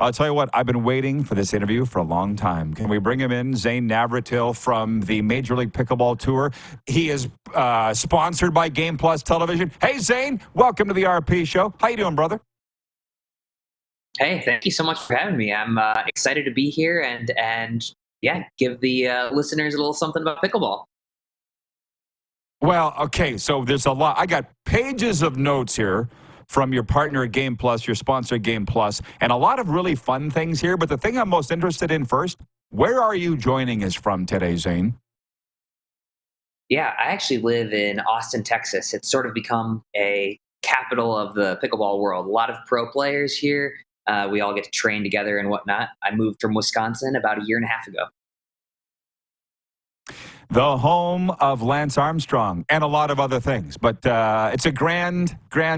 I'll tell you what, I've been waiting for this interview for a long time. Can we bring him in? Zane Navritil from the Major League Pickleball Tour. He is sponsored by Game Plus Television. Hey, Zane, welcome to the RP Show. How you doing, brother? Hey, thank you so much for having me. I'm excited to be here and yeah, give the listeners a little something about pickleball. Well, okay, so there's a lot. I got pages of notes here from your partner at Game Plus, your sponsor at Game Plus, and a lot of really fun things here. But the thing I'm most interested in first, where are you joining us from today, Zane? Yeah, I actually live in Austin, Texas. It's sort of become a capital of the pickleball world. A lot of pro players here. We all get to train together and whatnot. I moved from Wisconsin about a year and a half ago. The home of Lance Armstrong and a lot of other things. But it's a grand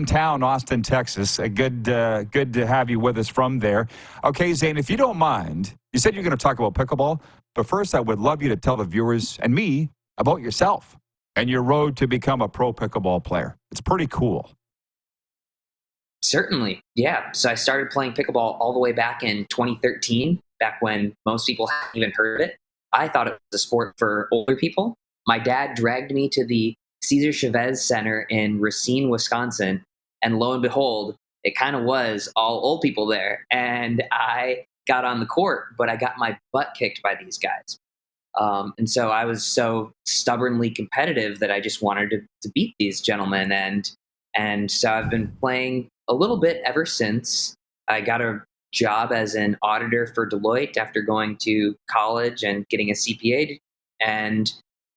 town, Austin, Texas. Good to have you with us from there. Okay, Zane, if you don't mind, you said you're going to talk about pickleball, but first I would love you to tell the viewers and me about yourself and your road to become a pro pickleball player. It's pretty cool. Certainly, yeah. So I started playing pickleball all the way back in 2013, back when most people hadn't even heard of it. I thought it was a sport for older people. My dad dragged me to the Cesar Chavez Center in Racine, Wisconsin, and lo and behold, it kind of was all old people there. And I got on the court, but I got my butt kicked by these guys. And so I was so stubbornly competitive that I just wanted to beat these gentlemen. And so I've been playing a little bit ever since. I got a job as an auditor for Deloitte after going to college and getting a CPA. And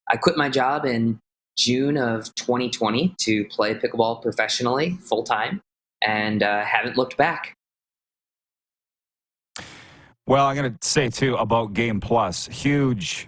I quit my job in June of 2020 to play pickleball professionally full time and haven't looked back. Well, I'm going to say, too, about Game Plus, huge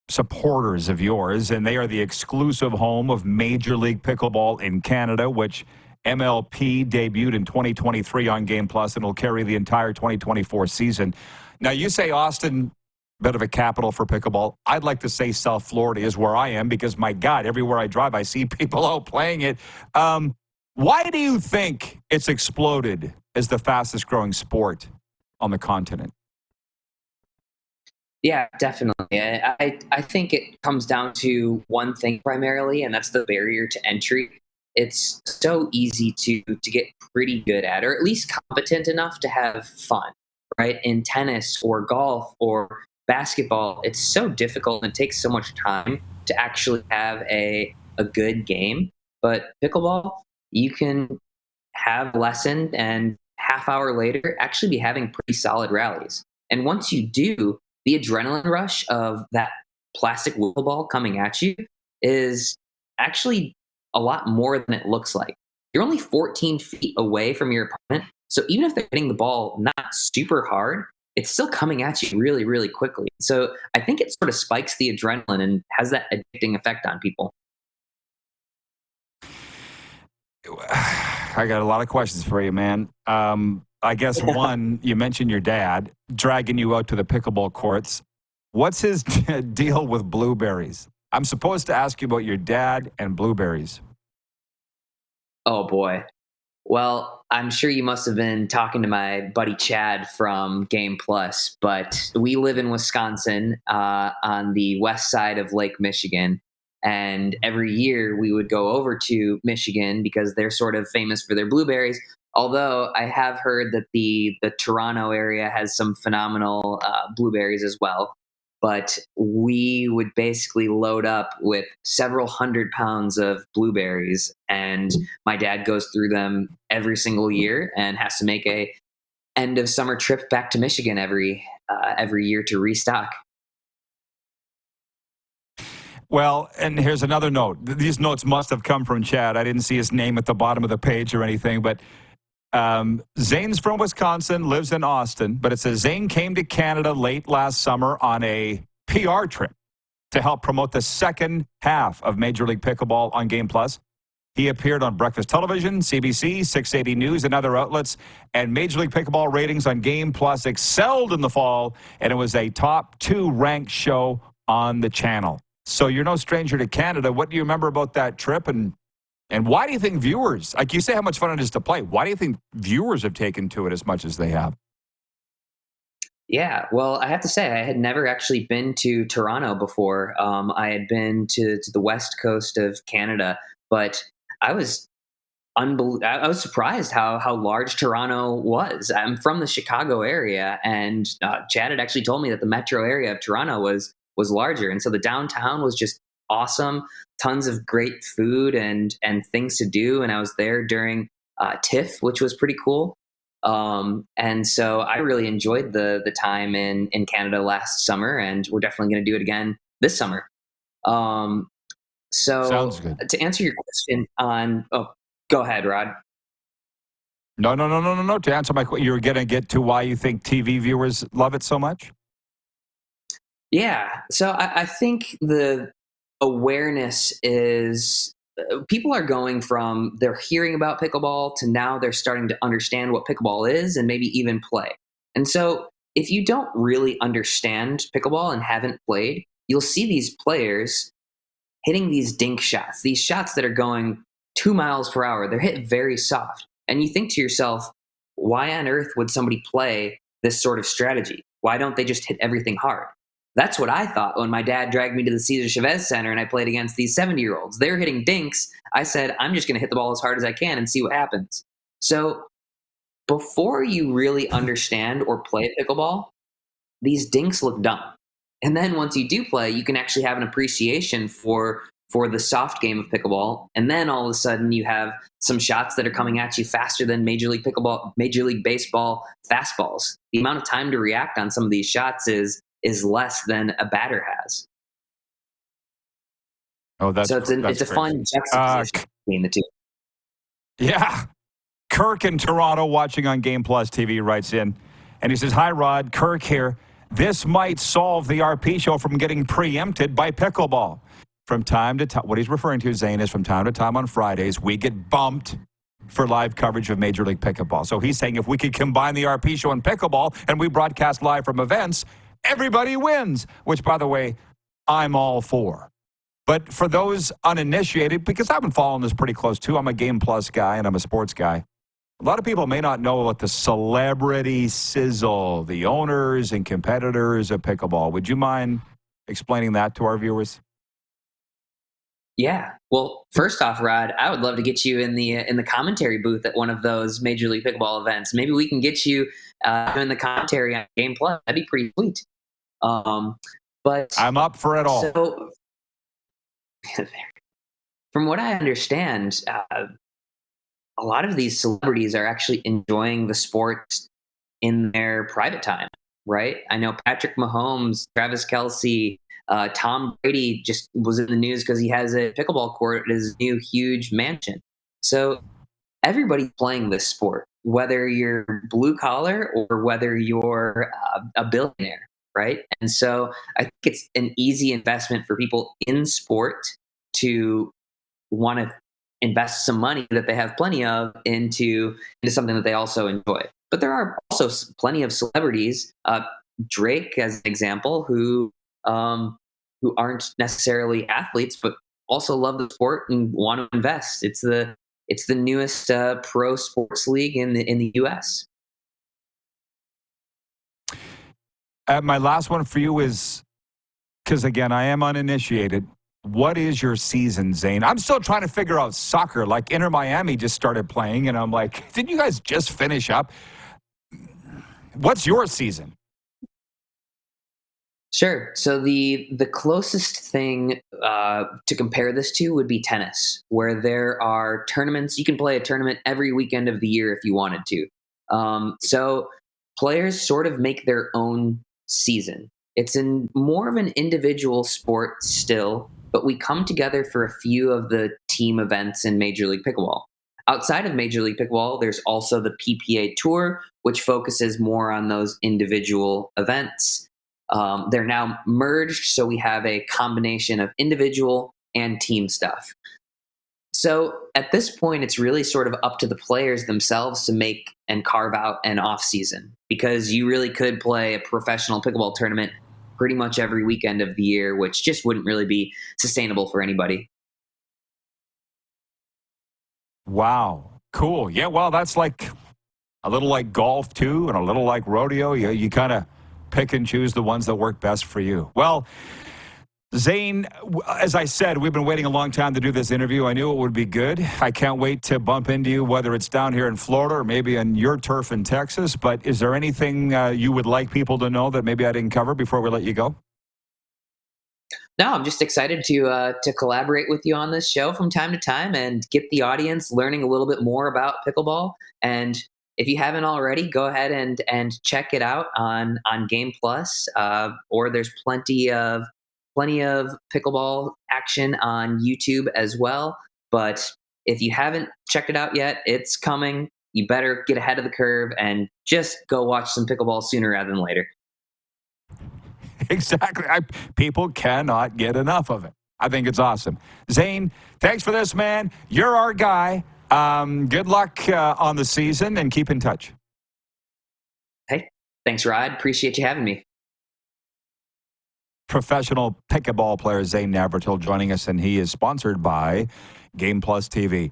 supporters of yours, and they are the exclusive home of Major League Pickleball in Canada, which MLP debuted in 2023 on Game Plus and will carry the entire 2024 season. Now, you say Austin, bit of a capital for pickleball. I'd like to say South Florida is where I am because, my God, everywhere I drive, I see people out playing it. Why do you think it's exploded as the fastest growing sport on the continent? Yeah, definitely. I think it comes down to one thing primarily, and that's the barrier to entry. It's so easy to get pretty good at, or at least competent enough to have fun, right? In tennis or golf or basketball, it's so difficult and it takes so much time to actually have a good game. But pickleball, you can have a lesson and half hour later actually be having pretty solid rallies. And once you do, the adrenaline rush of that plastic wiffle ball coming at you is actually a lot more than it looks like. You're only 14 feet away from your opponent. So even if they're hitting the ball not super hard, it's still coming at you really, really quickly. So I think it sort of spikes the adrenaline and has that addicting effect on people. I got a lot of questions for you, man. I guess one, you mentioned your dad dragging you out to the pickleball courts. What's his deal with blueberries? I'm supposed to ask you about your dad and blueberries. Oh boy. Well, I'm sure you must have been talking to my buddy Chad from Game Plus, but we live in Wisconsin on the west side of Lake Michigan. And every year we would go over to Michigan because they're sort of famous for their blueberries. Although I have heard that the Toronto area has some phenomenal blueberries as well. But we would basically load up with several 100 pounds of blueberries, and my dad goes through them every single year and has to make a end of summer trip back to Michigan every year to restock. Well, and here's another note. These notes must have come from Chad. I didn't see his name at the bottom of the page or anything, but Zane's from Wisconsin, lives in Austin, but it says Zane came to Canada late last summer on a PR trip to help promote the second half of Major League Pickleball on Game Plus. He appeared on Breakfast Television, CBC, 680 News, and other outlets, and Major League Pickleball ratings on Game Plus excelled in the fall, and it was a top 2 ranked show on the channel. So you're no stranger to Canada. What do you remember about that trip, and why do you think viewers, like you say how much fun it is to play, why do you think viewers have taken to it as much as they have? Yeah, well, I have to say, I had never actually been to Toronto before. I had been to the west coast of Canada, but I was I was surprised how large Toronto was. I'm from the Chicago area, and Chad had actually told me that the metro area of Toronto was larger, and so the downtown was just awesome. Tons of great food and things to do, and I was there during TIFF, which was pretty cool. And so I really enjoyed the time in Canada last summer, and we're definitely going to do it again this summer. Um, Sounds so good. to answer your question on, oh, go ahead, Rod. No, no, no, no, no, no. To answer my question, you're going to get to why you think TV viewers love it so much? Yeah. So I think the awareness is people are going from they're hearing about pickleball to now they're starting to understand what pickleball is and maybe even play. And so if you don't really understand pickleball and haven't played, you'll see these players hitting these dink shots, these shots that are going 2 miles per hour. They're hit very soft. And you think to yourself, why on earth would somebody play this sort of strategy? Why don't they just hit everything hard? That's what I thought when my dad dragged me to the Cesar Chavez Center and I played against these 70-year-olds. They're hitting dinks. I said, I'm just going to hit the ball as hard as I can and see what happens. So before you really understand or play pickleball, these dinks look dumb. And then once you do play, you can actually have an appreciation for the soft game of pickleball. And then all of a sudden you have some shots that are coming at you faster than Major League Baseball fastballs. The amount of time to react on some of these shots is less than a batter has. Oh, that's So it's a crazy. fun juxtaposition between the two. Yeah. Kirk in Toronto watching on Game Plus TV writes in, and he says, "Hi, Rod. Kirk here. This might solve the RP show from getting preempted by pickleball. From time to time," what he's referring to, Zane, is from time to time on Fridays, we get bumped for live coverage of Major League Pickleball. So he's saying if we could combine the RP show and pickleball and we broadcast live from events, everybody wins, which, by the way, I'm all for. But for those uninitiated, because I've been following this pretty close too, I'm a Game Plus guy and I'm a sports guy. A lot of people may not know about the celebrity sizzle, the owners and competitors of pickleball. Would you mind explaining that to our viewers? Yeah. Well, first off, Rod, I would love to get you in the commentary booth at one of those Major League Pickleball events. Maybe we can get you doing the commentary on Game Plus. That'd be pretty sweet. But I'm up for it all. so, from what I understand, a lot of these celebrities are actually enjoying the sport in their private time, right? I know Patrick Mahomes, Travis Kelsey, Tom Brady just was in the news because he has a pickleball court at his new huge mansion. So everybody's playing this sport, whether you're blue collar or whether you're a billionaire, right? And so I think it's an easy investment for people in sport to want to invest some money that they have plenty of into something that they also enjoy. But there are also plenty of celebrities, Drake as an example, who aren't necessarily athletes but also love the sport and want to invest. It's the newest pro sports league in the U.S. My last one for you is, because again, I am uninitiated. What is your season, Zane? I'm still trying to figure out soccer. Like Inter Miami just started playing, and I'm like, didn't you guys just finish up? What's your season? Sure. So the closest thing to compare this to would be tennis, where there are tournaments. You can play a tournament every weekend of the year if you wanted to. So players sort of make their own season. It's more of an individual sport still, but we come together for a few of the team events in Major League Pickleball. Outside of Major League Pickleball, there's also the PPA Tour, which focuses more on those individual events. They're now merged, so we have a combination of individual and team stuff. So at this point, it's really sort of up to the players themselves to make and carve out an off season, because you really could play a professional pickleball tournament pretty much every weekend of the year, which just wouldn't really be sustainable for anybody. Wow. Cool. Yeah, well, that's like a little like golf too, and a little like rodeo. You kind of pick and choose the ones that work best for you. Well, Zane, as I said, we've been waiting a long time to do this interview. I knew it would be good. I can't wait to bump into you, whether it's down here in Florida or maybe on your turf in Texas. But is there anything you would like people to know that maybe I didn't cover before we let you go? No, I'm just excited to collaborate with you on this show from time to time and get the audience learning a little bit more about pickleball. And if you haven't already, go ahead and check it out on Game Plus. Or there's plenty of pickleball action on YouTube as well. But if you haven't checked it out yet, it's coming. You better get ahead of the curve and just go watch some pickleball sooner rather than later. Exactly. People cannot get enough of it. I think it's awesome. Zane, thanks for this, man. You're our guy. Good luck on the season and keep in touch. Hey, thanks, Rod. Appreciate you having me. Professional pickleball player Zane Navritil joining us, and he is sponsored by Game Plus TV.